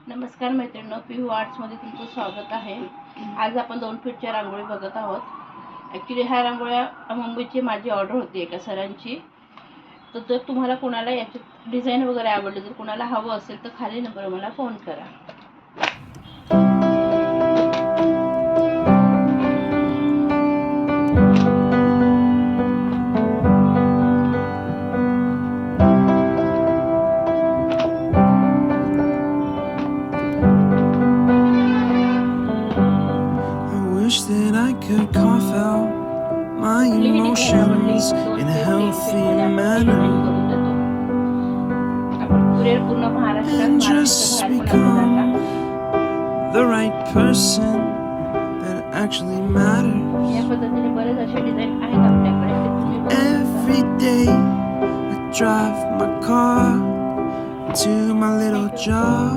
नमस्कार मैत्रिणींनो, पीहू आर्ट्समध्ये तुमचं स्वागत आहे। आज आपण 2 फीटच्या रांगोळी बघत आहोत। ॲक्च्युली ह्या रांगोळ्या मुंबईची माझी ऑर्डर होती एका सरांची। तर जर तुम्हाला कोणाला याची डिझाईन वगैरे आवडली, जर कोणाला हवं असेल तर खाली नंबरवर मला फोन करा। Wish that I could cough out my emotions in a healthy manner and just become the right person that actually matters. Every day I drive my car to my little job.